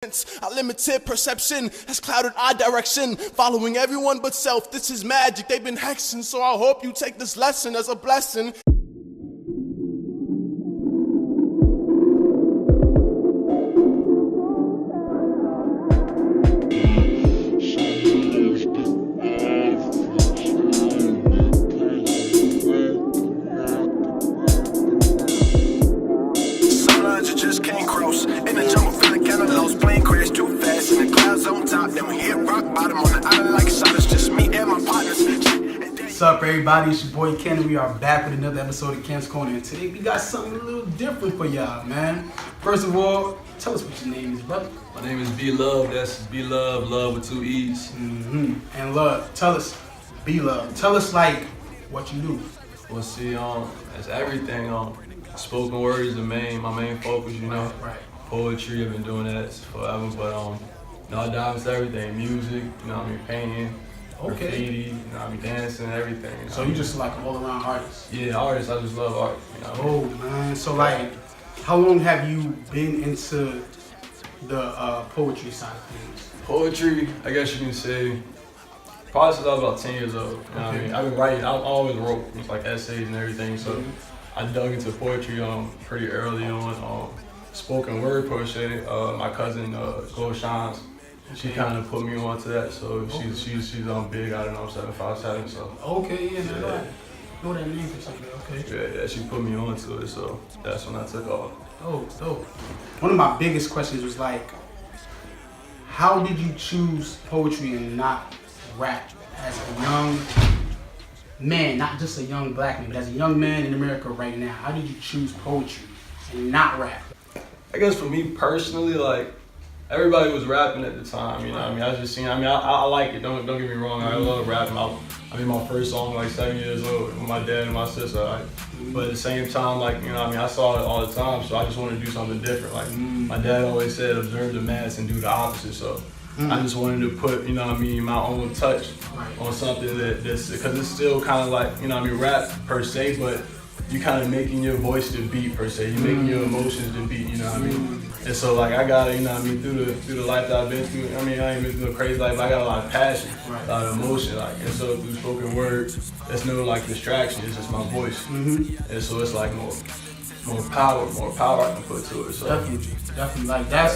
Our limited perception has clouded our direction, following everyone but self. This is magic, they've been hexing, so I hope you take this lesson as a blessing. Sometimes you just can't cross. In the jungle, feeling kinda lost. Plane crash too fast, and the clouds on top. Then we hit rock bottom on the island like solid. Just me and my partners. What's up, everybody? It's your boy Kenn. We are back with another episode of Kenn's Corner, and today we got something a little different for y'all, man. First of all, tell us what your name is, brother. My name is Belovee. That's Belovee, love with two E's. And love, tell us, Belovee. Tell us like what you do. Well, see, it's everything. Spoken word is my main focus. You know, Right. Poetry. I've been doing that forever, but I dive into everything. Music. You know, what I mean, painting, graffiti. You know, what I mean, dancing, everything. You know So you just like an all-around artist. Yeah, artist. I just love art. You know. Oh man. So like, how long have you been into the poetry side of things? Poetry, I guess you can say, probably since I was about 10 years old. You know what I mean? I've been writing, I always wrote like essays and everything, so I dug into poetry pretty early on. Spoken word poetry, my cousin Go Shines, she kind of put me onto that, so she's big, I don't know, 757, so. Okay, yeah, man. I know that name for something, okay. Yeah, she put me onto it, so that's when I took off. Oh, dope. One of my biggest questions was like, how did you choose poetry and not rap as a young man, not just a young black man, but as a young man in America right now? How did you choose poetry and not rap? I guess for me personally, like, everybody was rapping at the time, you know what I mean? I just seen, I like it, don't get me wrong, I love rapping. I made my first song like 7 years old with my dad and my sister, like, but at the same time, like, you know what I mean, I saw it all the time, so I just wanted to do something different. Like, my dad always said, observe the mass and do the opposite, so I just wanted to put, you know what I mean, my own touch on something that's, because it's still kind of like, you know what I mean, rap per se, but you kind of making your voice the beat per se. You're making your emotions the beat, you know what I mean? And so like I got, you know what I mean, through the life that I've been through, I mean, I ain't been through a crazy life, but I got a lot of passion, a lot of emotion, like, and so through spoken word, there's no like distraction, it's just my voice. And so it's like more power I can put to it. So Definitely. Like that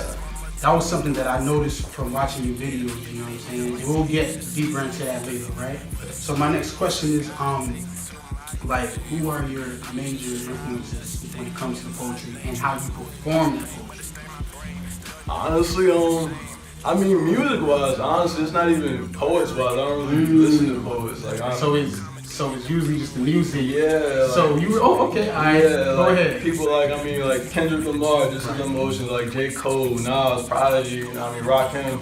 was something that I noticed from watching your videos, you know what I'm saying? And we'll get deeper into that later, right? So my next question is, like, who are your major influences when it comes to poetry and how you perform that poetry? honestly, I mean, music-wise, honestly, it's not even poets-wise. I don't really listen to poets. Like, So it's usually just the music. Yeah. So you okay, all right, go like, ahead. People like Kendrick Lamar, just his emotions, like J. Cole, Nas, Prodigy, you know what I mean,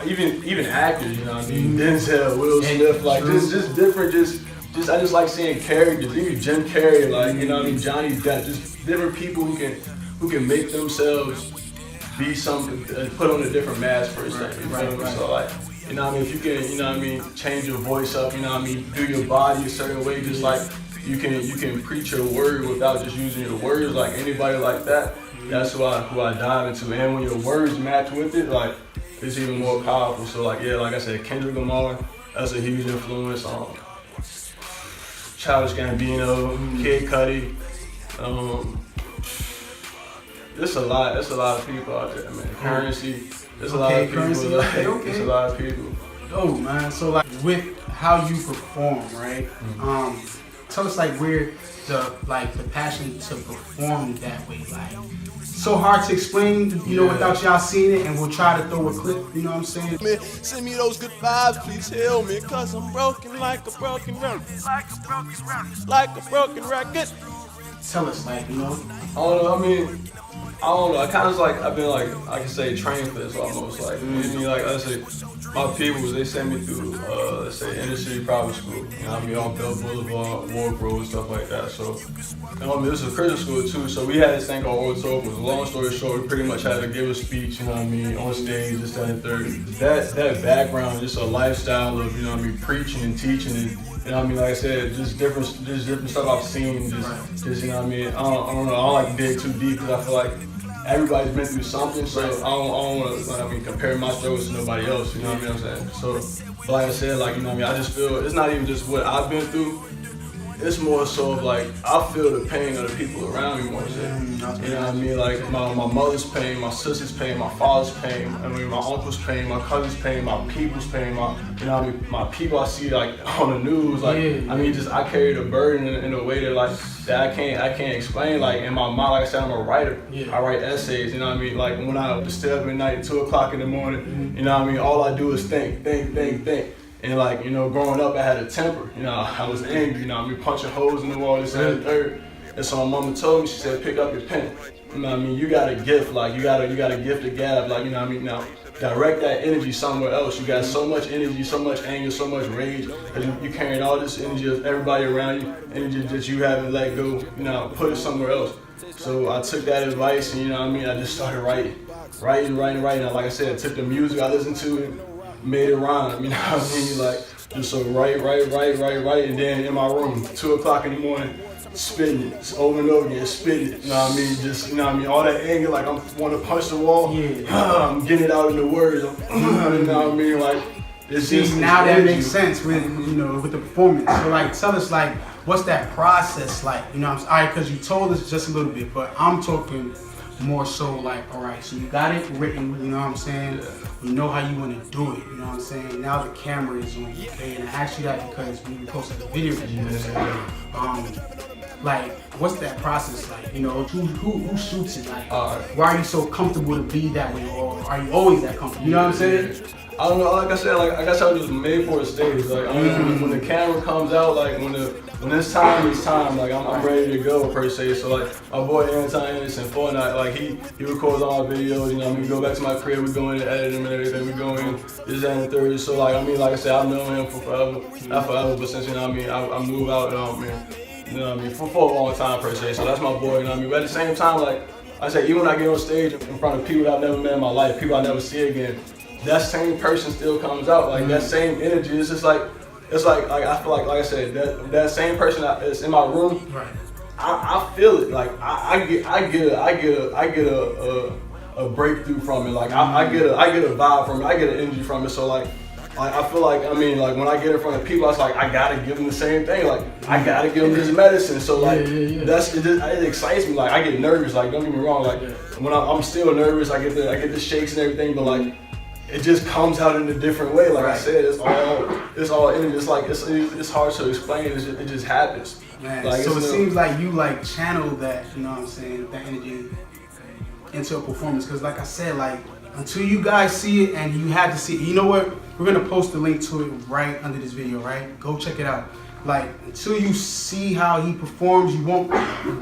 Rakim, even actors, you know what I mean, Denzel, Will Smith, like just different, I just like seeing characters, even Jim Carrey, like, you know what I mean, Johnny Depp, just different people who can make themselves be something, put on a different mask per se. You feel me? So like, you know what I mean, if you can, you know what I mean, change your voice up, you know what I mean, do your body a certain way, just like you can preach your word without just using your words, like anybody like that, that's who I dive into. And when your words match with it, like, it's even more powerful. So like, yeah, like I said, Kendrick Lamar, that's a huge influence. Childish Gambino, Kid Cudi, there's a lot of people out there, man. Currency, there's a lot of people. There's a lot of people. Oh man, so like with how you perform, right? Tell us like where the passion to perform that way, like, so hard to explain, you know, without y'all seeing it, and we'll try to throw a clip, you know what I'm saying? Send me those good vibes, please heal me, cause I'm broken like a broken record. Like a broken record. Tell us, like, you know. I don't know. I kind of like, I've been like, I can say trained for this almost. Like, I mean, like I say, my people, they send me through, let's say, inner city private school. You know what I mean, on Bell Boulevard, Ward Road, stuff like that. So, this is a Christian school too. So we had this thing called Old Tokens. Long story short, we pretty much had to give a speech, you know what I mean, on stage, this, that, and third. That background, just a lifestyle of, you know what I mean, preaching and teaching and, you know what I mean, like I said, just different stuff I've seen, just you know what I mean, I don't know, I don't like to dig too deep because I feel like everybody's been through something, so I don't want to compare my struggles to nobody else. You know what I'm saying? So, like I said, like, you know what I mean, I just feel it's not even just what I've been through. It's more so of like I feel the pain of the people around me more so. You know what I mean? Like my mother's pain, my sister's pain, my father's pain, I mean my uncle's pain, my cousin's pain, my people's pain, my you know what I mean, my people I see like on the news, like I mean just I carry the burden in a way that like that I can't explain. Like in my mind, like I said, I'm a writer. I write essays, you know what I mean? Like when I stay up at night, 2 o'clock in the morning, you know what I mean, all I do is think. And like, you know, growing up I had a temper, you know, I was angry, you know, I mean punching holes in the wall, this and that, third. And so my mama told me, she said, pick up your pen. You know what I mean? You got a gift, like you got a gift to gab, like, you know what I mean? Now direct that energy somewhere else. You got so much energy, so much anger, so much rage, and you carrying all this energy of everybody around you, energy that you haven't let go, you know, put it somewhere else. So I took that advice and you know what I mean, I just started writing. Now, like I said, I took the music I listened to and made it rhyme, you know what I mean? Like, just so write, and then in my room, 2 o'clock in the morning, spitting it over and over again, spitting it, you know what I mean? Just, you know what I mean? All that anger, like I'm want to punch the wall, I'm getting it out in the words, you know what I mean? Like, it's just, now that makes sense with, you know, with the performance. So like, tell us like, what's that process like? You know what I'm saying? All right, because you told us just a little bit, but I'm talking more so like, all right, so you got it written, you know what I'm saying? You know how you want to do it, you know what I'm saying? Now the camera is on you, okay? And I asked you that because when you posted the video, like, what's that process like? You know, who shoots it? Like, why are you so comfortable to be that way, or are you always that comfortable? You know what I'm saying? I don't know. Like I said, like I guess I was just made for a stage. Like I mean, when the camera comes out, like when it's time, it's time. Like I'm ready to go per se. So like my boy Anton-Anderson, Fortnite, like he records all my videos. You know, we go back to my crib, we go in and edit them and everything. We go in this and the third. So like I mean, like I said, I've known him for forever, not forever, but since you know what I mean, I moved out. You know what I mean, for a long time per se. So that's my boy. You know what I mean. But at the same time, like I said, even when I get on stage in front of people that I've never met in my life, people I never see again, that same person still comes out. Like that same energy. It's just like, I feel like I said, that same person that's in my room, I feel it. Like I get a breakthrough from it. Like I get a vibe from it. I get an energy from it. So like I feel like, I mean, like when I get in front of people, it's like I gotta give them the same thing. Like I gotta give them this medicine. So like it excites me. Like I get nervous. Like don't get me wrong. Like when I'm still nervous, I get the shakes and everything. But like it just comes out in a different way. Like I said, it's all energy. It's like it's hard to explain. It just happens. Man, like, so it seems like you like channel that, you know what I'm saying, that energy into a performance. Because like I said, like until you guys see it, and you had to see it. You know what? We're gonna post the link to it right under this video, right? Go check it out. Like until you see how he performs, you won't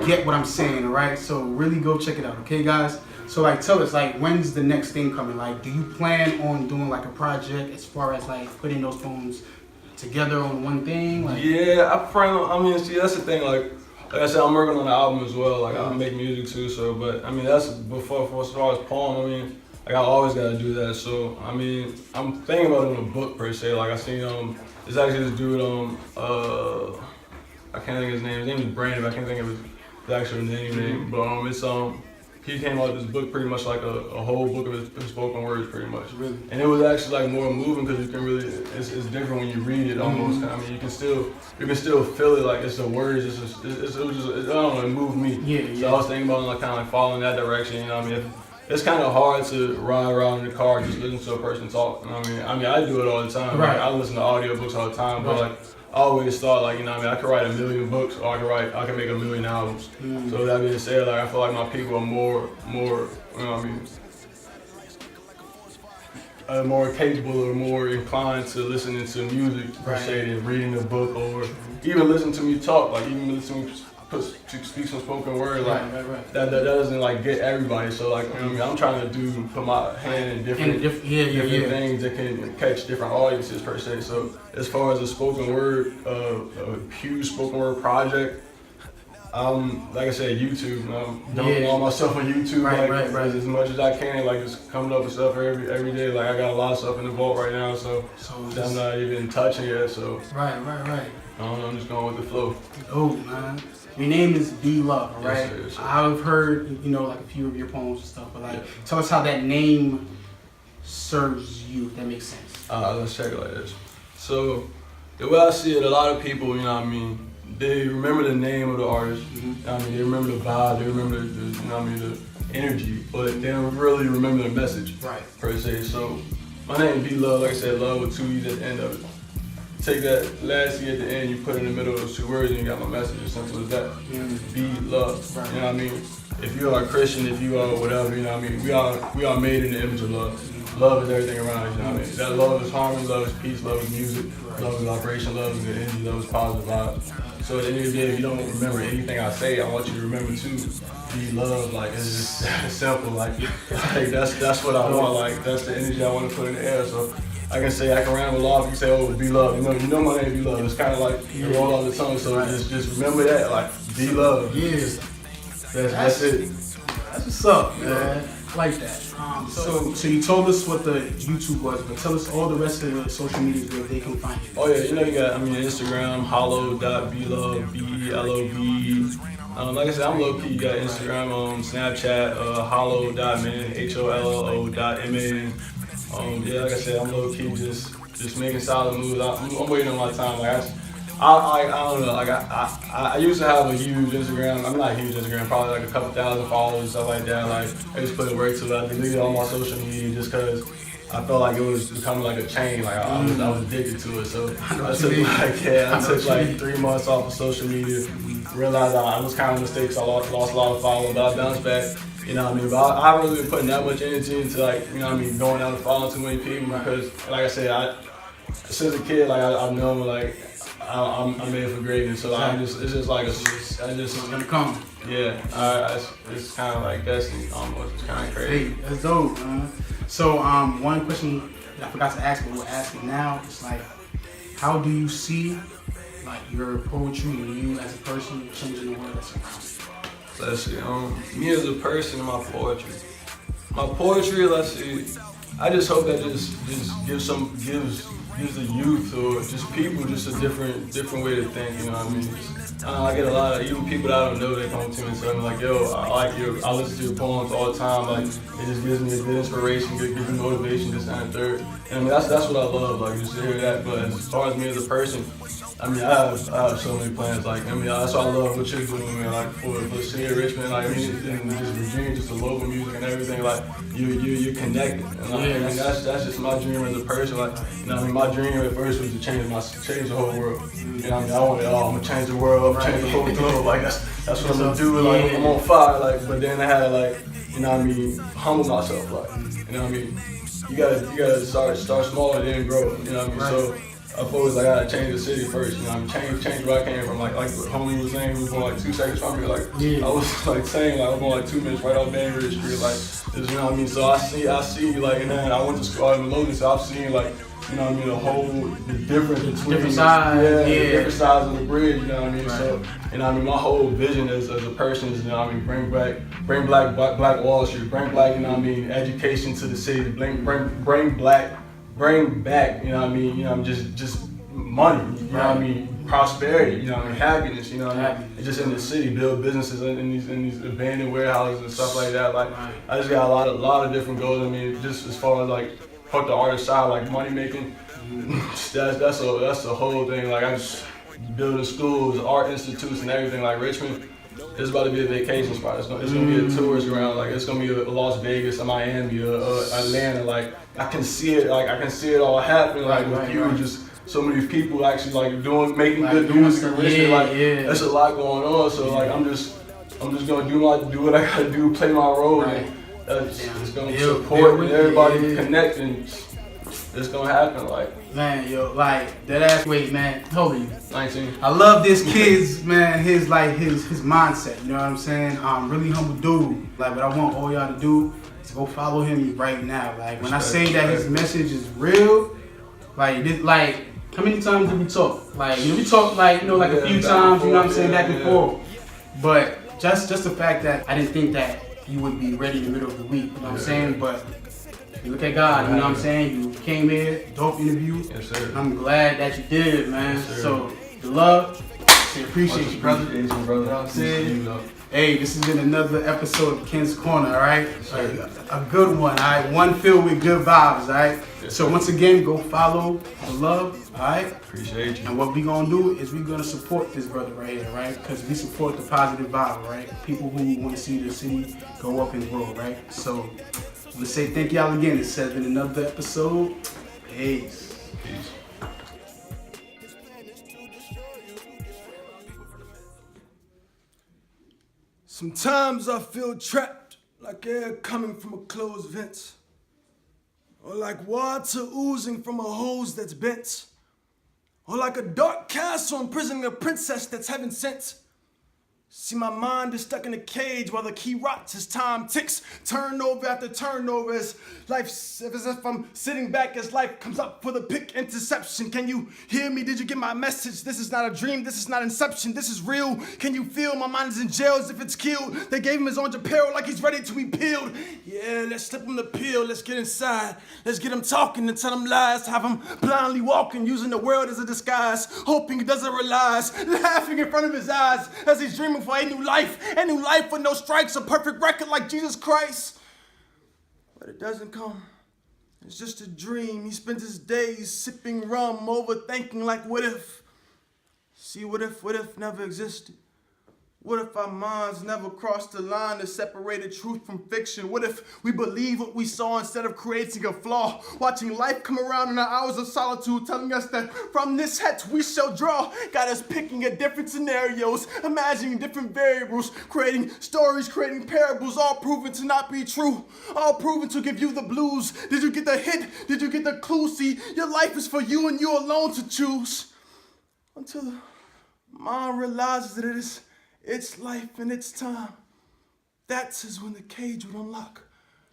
get what I'm saying, all right? So really go check it out, okay, guys? So like, tell us, like, when's the next thing coming? Like, do you plan on doing like a project as far as like putting those poems together on one thing? Like, yeah, I mean, see, that's the thing. Like I said, I'm working on the album as well. Like I make music too. So, but I mean, that's before as far as poem. I mean, like I always gotta do that. So, I mean, I'm thinking about it in a book per se. Like I seen it's actually this dude I can't think of his name. His name is Brandon. I can't think of his actual name. But it's he came out with this book pretty much like a whole book of his spoken words pretty much. Really? And it was actually like more moving because you can really, it's different when you read it almost. I mean, you can still feel it, like it's the words, it was just, I don't know, it moved me. Yeah. So I was thinking about like kind of like following that direction, you know what I mean? It's kind of hard to ride around in the car just listening to a person talk, you know what I mean? I do it all the time. Right. Like, I listen to audiobooks all the time, but like, I always thought like, you know what I mean, I could write 1 million books or I could make 1 million albums. So that being said, like I feel like my people are more, you know what I mean, more capable or more inclined to listening to music per se than reading a book or even listening to me talk, like even listening to speak some spoken word, like that doesn't like get everybody. So like, you know what I mean, I'm trying to put my hand in different things that can catch different audiences per se. So as far as a spoken word, a huge spoken word project, like I said, YouTube. I'm dumping all myself on YouTube, as much as I can, like just coming up with stuff every day. Like I got a lot of stuff in the vault right now, so I'm not even touching it. So Right. I'm just going with the flow. Oh man. Your name is Belovee, right? Yes, sir, yes, sir. I've heard, like a few of your poems and stuff, but tell us how that name serves you, if that makes sense. Let's check it like this. So, the way I see it, a lot of people, they remember the name of the artist. They remember the vibe, they remember the energy, but they don't really remember the message, right? Per se. So, my name is Belovee, like I said, love with 2 E's at the end of it. Take that last E at the end, you put it in the middle of those 2 words, and you got my message. As simple as that. Belovee. Right. You know what I mean? If you are a Christian, if you are whatever, you know what I mean? We are made in the image of love. Love is everything around us, you know what I mean? That love is harmony, love is peace, love is music, love is vibration, love is good energy, love is positive vibes. So at the end of the day, if you don't remember anything I say, I want you to remember to be loved. Like, it's just that simple. Like that's what I want. Like, that's the energy I want to put in the air. So I can say, I can ramble off, you can say, oh, Belovee. You know my name, Belovee. It's kind of like it roll off the tongue. So just remember that, like, Belovee. Yeah. That's it. That's what's up, man. I like that. So you told us what the YouTube was, but tell us all the rest of the social media where they can find you. Oh yeah, you got, Instagram, hollo.belovee, B-E-L-O-V-E. Like I said, I'm low key. You got Instagram, Snapchat, hollo.man, HOLLO.man. Like I said, I'm low key, just making solid moves. I'm waiting on my time. Like I don't know. Like I used to have a huge Instagram. I'm not huge Instagram, probably like a couple thousand followers and stuff like that. Like I just put in work to it. I deleted all my social media just because I felt like it was becoming like a chain. Like I was addicted to it. So I took like 3 months off of social media. Realized I was kind of mistakes. I lost a lot of followers, but I bounced back. You know what I mean? But I haven't really been putting that much energy into going out and following too many people because, like I said, since a kid, like I've known like I'm made for greatness. So it's just like it's gonna come. Yeah, it's kind of like destiny almost. It's kind of crazy. Hey, that's dope, man. So one question that I forgot to ask, but we'll ask it now. It's like, how do you see like your poetry and you as a person changing the world that's around you? Let's see, me as a person and my poetry. My poetry, let's see, I just hope that just gives the youth or just people just a different way to think, you know what I mean? I get a lot of, even people that I don't know, they come to me and tell me like, yo, I listen to your poems all the time, like, it just gives me a good inspiration, gives me motivation, this and third. And I mean, that's what I love, like, just to hear that. But as far as me as a person, I have so many plans, like, that's why I love what you're doing, man, like, for the city of Richmond, like, and just Virginia, just the local music and everything, like, you're connected, and that's just my dream as a person, like, my dream at first was to change the whole world, I wanted, I'm gonna change the world, I'm gonna change the whole globe, like, that's what I'm gonna do, like, I'm on fire, like, but then I had to, like, humble myself, like, you gotta start small and then grow, so, I always I gotta change the city first, change where I came from. Like what homie was saying, we were going like 2 seconds from me. Like I was like saying, like I was going like 2 minutes right off Bainbridge Street. Like this, So I see, like, and then I went to school in Belovee, so I've seen like, the difference between different sides, the different sides of the bridge. Right. So my whole vision as a person is, bring black Wall Street, bring black, education to the city, bring back, just money, prosperity, happiness, and just in the city, build businesses in these abandoned warehouses and stuff like that. Like, I just got a lot of different goals. Just as far as like, fuck the artist side, like money making, that's the whole thing. Like, I just building schools, art institutes, and everything. Like Richmond, it's about to be a vacation spot. It's gonna be a tourist ground. Like, it's gonna be a Las Vegas, a Miami, Atlanta. Like, I can see it all happening. Like, with you, just so many people actually like making good music in Richmond. There's a lot going on. So like, I'm just gonna do what I gotta do, play my role. Right. And it's gonna support and everybody connect, and it's gonna happen. Like, man, like that ass. Wait, man, how old are you? 19. I love this kid's man. His mindset. You know what I'm saying? Really humble dude. Like, what I want all y'all to do is go follow him right now. Like, when I say that his message is real, like how many times did we talk? Like, we talked like a few times. You know what I'm saying? Back and forth. But just the fact that I didn't think that you would be ready in the middle of the week. You know what I'm saying? But you look at God, you know what I'm saying? You came here, dope interview. Yes, sir. I'm glad that you did, man. Yes, sir. So, the love. Shit, appreciate you, brother. Appreciate you, brother. You know what I'm saying? You know. Hey, this has been another episode of Kenn's Corner, all right? Sure. A good one, all right? One filled with good vibes, all right? Yes, so sir. once again, go follow Belovee, all right? Appreciate you. And what we gonna do is we gonna support this brother right here, right? Because we support the positive vibe, right? People who want to see the city go up and grow, right? So let's say thank y'all again. This has been another episode. Peace. Peace. Sometimes I feel trapped, like air coming from a closed vent, or like water oozing from a hose that's bent, or like a dark castle imprisoning a princess that's heaven sent. See, my mind is stuck in a cage while the key rots as time ticks, turnover after turnover, as if I'm sitting back as life comes up for the pick interception. Can you hear me? Did you get my message? This is not a dream, this is not inception, this is real. Can you feel my mind is in jail as if it's killed? They gave him his orange apparel like he's ready to be peeled. Yeah, let's slip him the pill, let's get inside. Let's get him talking and tell him lies, have him blindly walking, using the world as a disguise, hoping he doesn't realize, laughing in front of his eyes as he's dreaming for a new life with no strikes, a perfect record like Jesus Christ. But it doesn't come. It's just a dream. He spends his days sipping rum, overthinking like what if? See, what if never existed? What if our minds never crossed the line that separated truth from fiction? What if we believe what we saw instead of creating a flaw? Watching life come around in our hours of solitude, telling us that from this hat we shall draw. Got us picking at different scenarios, imagining different variables, creating stories, creating parables, all proven to not be true, all proven to give you the blues. Did you get the hint? Did you get the clue? See, your life is for you and you alone to choose. Until the mind realizes that it's life and it's time. That is when the cage would unlock.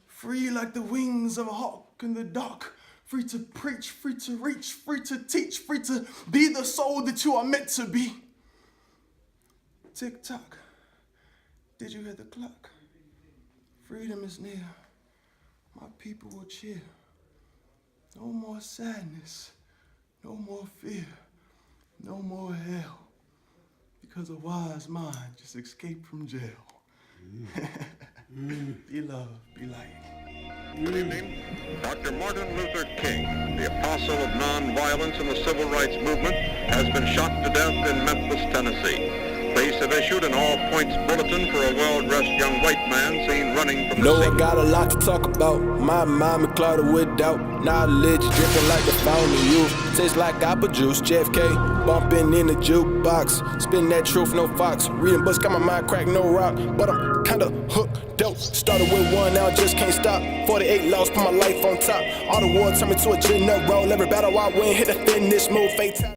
Free like the wings of a hawk in the dark. Free to preach, free to reach, free to teach, free to be the soul that you are meant to be. Tick tock. Did you hear the clock? Freedom is near. My people will cheer. No more sadness. No more fear. No more hell. Because a wise mind just escaped from jail. Be love, be light. Good evening. Dr. Martin Luther King, the apostle of nonviolence in the civil rights movement, has been shot to death in Memphis, Tennessee. Police have issued an all-points bulletin for a well-dressed young white man seen running from the scene. I got a lot to talk about. My mind clouded with doubt. Knowledge dripping like the fountain of youth. Tastes like apple juice. JFK bumping in the jukebox. Spin that truth, no fox. Reading books, got my mind cracked, no rock. But I'm kinda hooked, dope. Started with one, now I just can't stop. 48 laws, put my life on top. All the war turned me to a general. Every battle I win, hit a finish move, fatal.